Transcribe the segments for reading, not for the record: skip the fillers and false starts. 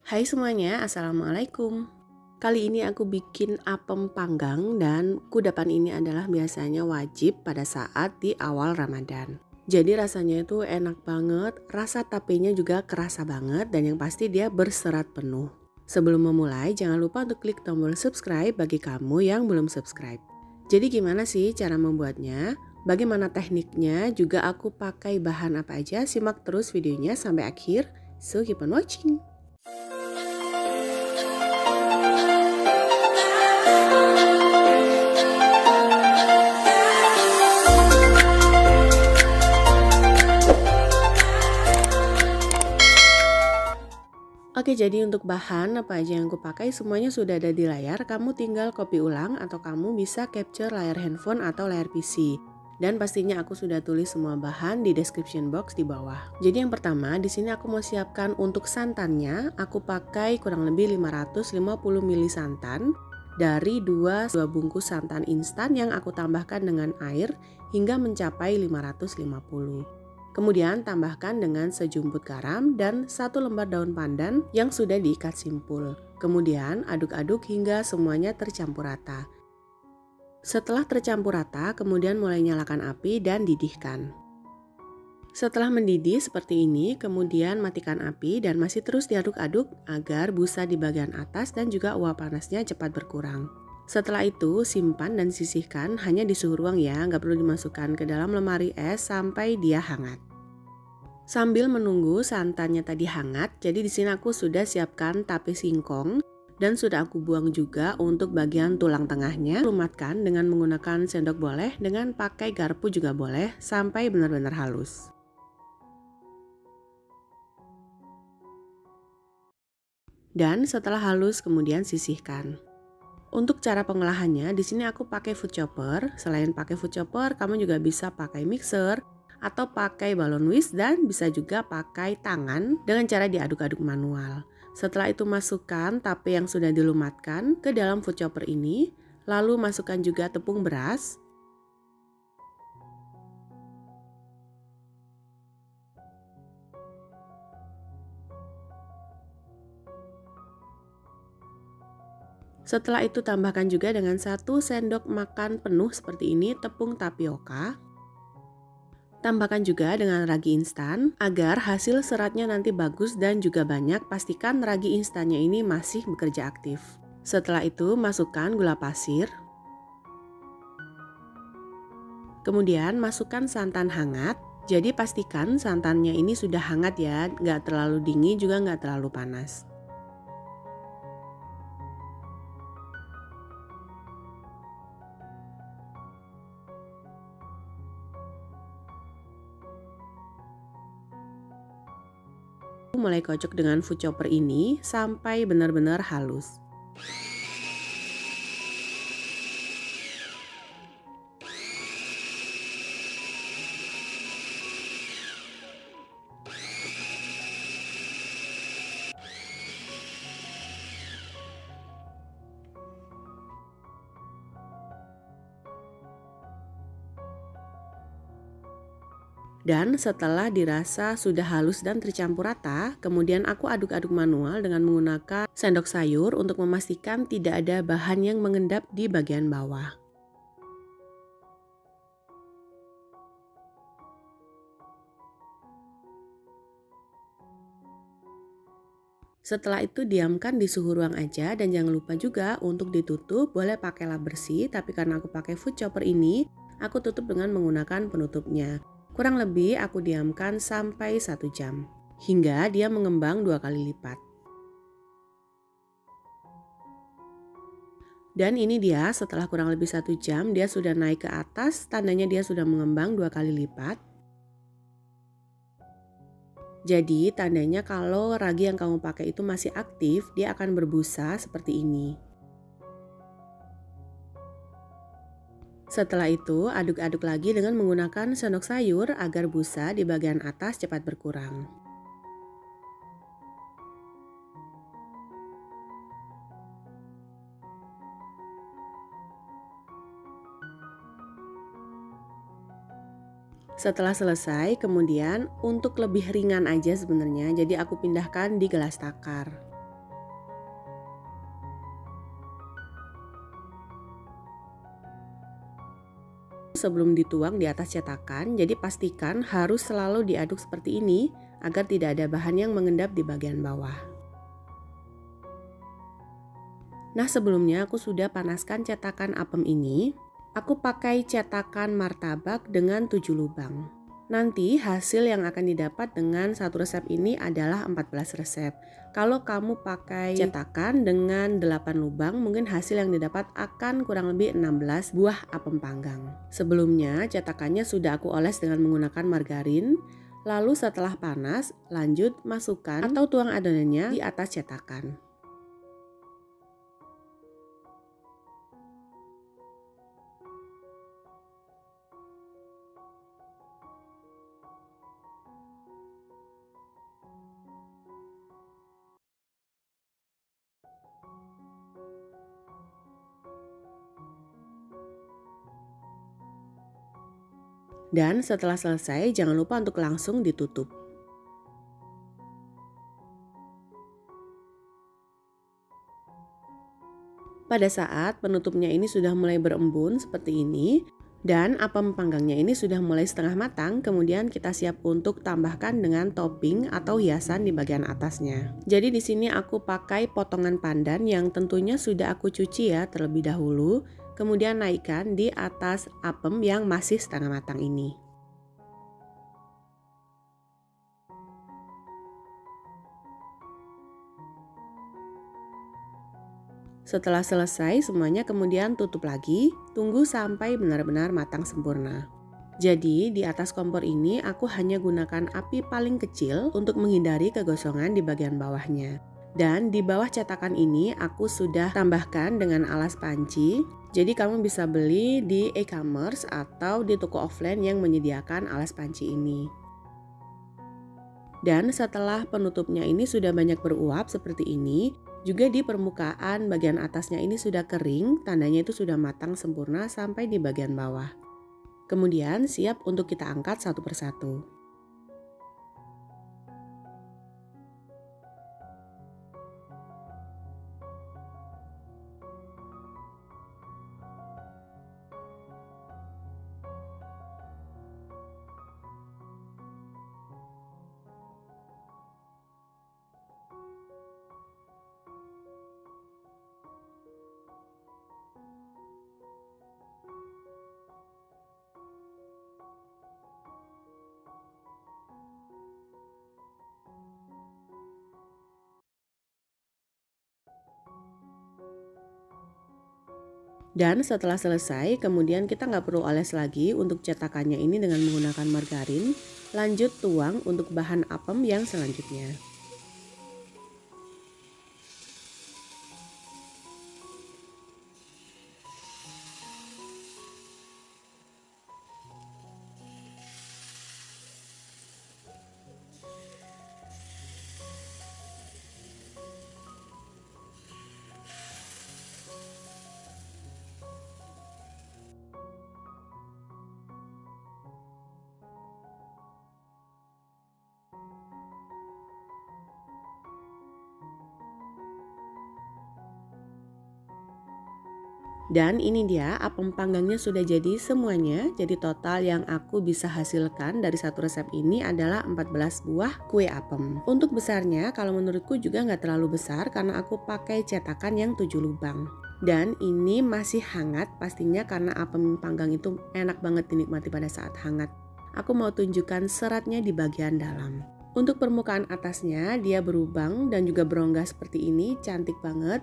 Hai semuanya, Assalamualaikum. Kali ini aku bikin apem panggang dan kudapan ini adalah biasanya wajib pada saat di awal Ramadan. Jadi rasanya itu enak banget, rasa tapenya juga kerasa banget dan yang pasti dia berserat penuh. Sebelum memulai, jangan lupa untuk klik tombol subscribe bagi kamu yang belum subscribe. Jadi gimana sih cara membuatnya? Bagaimana tekniknya? Juga aku pakai bahan apa aja? Simak terus videonya sampai akhir. So keep on watching. Oke, jadi untuk bahan apa aja yang aku pakai semuanya sudah ada di layar. Kamu tinggal copy ulang atau kamu bisa capture layar handphone atau layar PC. Dan pastinya aku sudah tulis semua bahan di description box di bawah. Jadi yang pertama, di sini aku mau siapkan untuk santannya. Aku pakai kurang lebih 550 ml santan dari dua bungkus santan instan yang aku tambahkan dengan air hingga mencapai 550. Kemudian tambahkan dengan sejumput garam dan 1 lembar daun pandan yang sudah diikat simpul. Kemudian aduk-aduk hingga semuanya tercampur rata. Setelah tercampur rata, kemudian mulai nyalakan api dan didihkan. Setelah mendidih seperti ini, kemudian matikan api dan masih terus diaduk-aduk agar busa di bagian atas dan juga uap panasnya cepat berkurang. Setelah itu, simpan dan sisihkan hanya di suhu ruang ya, nggak perlu dimasukkan ke dalam lemari es sampai dia hangat. Sambil menunggu santannya tadi hangat, jadi di sini aku sudah siapkan tape singkong dan sudah aku buang juga untuk bagian tulang tengahnya. Lumatkan dengan menggunakan sendok boleh, dengan pakai garpu juga boleh sampai benar-benar halus. Dan setelah halus kemudian sisihkan. Untuk cara pengolahannya, di sini aku pakai food chopper. Selain pakai food chopper, kamu juga bisa pakai mixer atau pakai balon whisk dan bisa juga pakai tangan dengan cara diaduk-aduk manual. Setelah itu masukkan tape yang sudah dilumatkan ke dalam food chopper ini, lalu masukkan juga tepung beras. Setelah itu tambahkan juga dengan 1 sendok makan penuh seperti ini tepung tapioka. Tambahkan juga dengan ragi instan agar hasil seratnya nanti bagus dan juga banyak. Pastikan ragi instannya ini masih bekerja aktif. Setelah itu masukkan gula pasir. Kemudian masukkan santan hangat. Jadi pastikan santannya ini sudah hangat ya, nggak terlalu dingin juga nggak terlalu panas. Mulai kocok dengan food chopper ini sampai benar-benar halus. Dan setelah dirasa sudah halus dan tercampur rata, kemudian aku aduk-aduk manual dengan menggunakan sendok sayur untuk memastikan tidak ada bahan yang mengendap di bagian bawah. Setelah itu diamkan di suhu ruang aja dan jangan lupa juga untuk ditutup, boleh pakai lap bersih, tapi karena aku pakai food chopper ini, aku tutup dengan menggunakan penutupnya. Kurang lebih aku diamkan sampai 1 jam, hingga dia mengembang 2 kali lipat. Dan ini dia setelah kurang lebih 1 jam dia sudah naik ke atas, tandanya dia sudah mengembang 2 kali lipat. Jadi tandanya kalau ragi yang kamu pakai itu masih aktif, dia akan berbusa seperti ini. Setelah itu aduk-aduk lagi dengan menggunakan sendok sayur agar busa di bagian atas cepat berkurang. Setelah selesai, kemudian untuk lebih ringan aja sebenarnya, jadi aku pindahkan di gelas takar. sebelum dituang di atas cetakan. Jadi pastikan harus selalu diaduk seperti ini agar tidak ada bahan yang mengendap di bagian bawah. Nah, sebelumnya aku sudah panaskan cetakan apem ini. Aku pakai cetakan martabak dengan 7 lubang. Nanti hasil yang akan didapat dengan satu resep ini adalah 14 resep. Kalau kamu pakai cetakan dengan 8 lubang, mungkin hasil yang didapat akan kurang lebih 16 buah apem panggang. Sebelumnya cetakannya sudah aku oles dengan menggunakan margarin. Lalu setelah panas, lanjut masukkan atau tuang adonannya di atas cetakan. Dan setelah selesai, jangan lupa untuk langsung ditutup. Pada saat penutupnya ini sudah mulai berembun seperti ini, dan apem panggangnya ini sudah mulai setengah matang, kemudian kita siap untuk tambahkan dengan topping atau hiasan di bagian atasnya. Jadi di sini aku pakai potongan pandan yang tentunya sudah aku cuci ya terlebih dahulu, kemudian naikkan di atas apem yang masih setengah matang ini. Setelah selesai semuanya kemudian tutup lagi, tunggu sampai benar-benar matang sempurna. Jadi di atas kompor ini aku hanya gunakan api paling kecil untuk menghindari kegosongan di bagian bawahnya. Dan di bawah cetakan ini aku sudah tambahkan dengan alas panci. Jadi kamu bisa beli di e-commerce atau di toko offline yang menyediakan alas panci ini. Dan setelah penutupnya ini sudah banyak beruap seperti ini, juga di permukaan bagian atasnya ini sudah kering, tandanya itu sudah matang sempurna sampai di bagian bawah. Kemudian siap untuk kita angkat satu persatu. Dan setelah selesai, kemudian kita nggak perlu oles lagi untuk cetakannya ini dengan menggunakan margarin. Lanjut tuang untuk bahan apem yang selanjutnya. Dan ini dia apem panggangnya sudah jadi semuanya. Jadi total yang aku bisa hasilkan dari satu resep ini adalah 14 buah kue apem. Untuk besarnya kalau menurutku juga nggak terlalu besar karena aku pakai cetakan yang 7 lubang. Dan ini masih hangat pastinya karena apem panggang itu enak banget dinikmati pada saat hangat. Aku mau tunjukkan seratnya di bagian dalam. Untuk permukaan atasnya dia berlubang dan juga berongga seperti ini, cantik banget.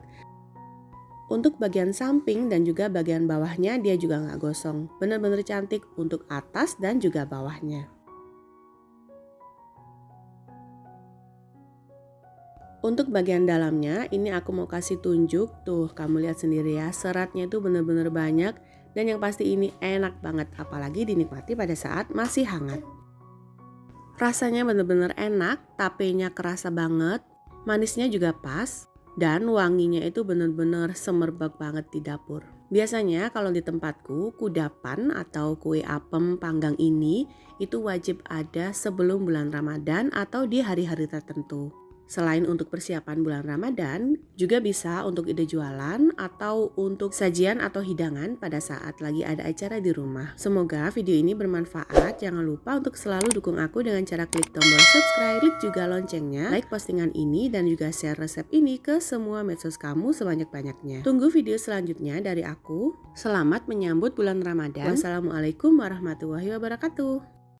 Untuk bagian samping dan juga bagian bawahnya dia juga nggak gosong. Bener-bener cantik untuk atas dan juga bawahnya. Untuk bagian dalamnya ini aku mau kasih tunjuk. Tuh kamu lihat sendiri ya, seratnya itu bener-bener banyak. Dan yang pasti ini enak banget, apalagi dinikmati pada saat masih hangat. Rasanya bener-bener enak, tapenya kerasa banget, manisnya juga pas. Dan wanginya itu benar-benar semerbak banget di dapur. Biasanya kalau di tempatku kudapan atau kue apem panggang ini itu wajib ada sebelum bulan Ramadan atau di hari-hari tertentu. Selain untuk persiapan bulan Ramadan, juga bisa untuk ide jualan atau untuk sajian atau hidangan pada saat lagi ada acara di rumah. Semoga video ini bermanfaat. Jangan lupa untuk selalu dukung aku dengan cara klik tombol subscribe, klik juga loncengnya, like postingan ini dan juga share resep ini ke semua medsos kamu sebanyak-banyaknya. Tunggu video selanjutnya dari aku. Selamat menyambut bulan Ramadan. Wassalamualaikum warahmatullahi wabarakatuh.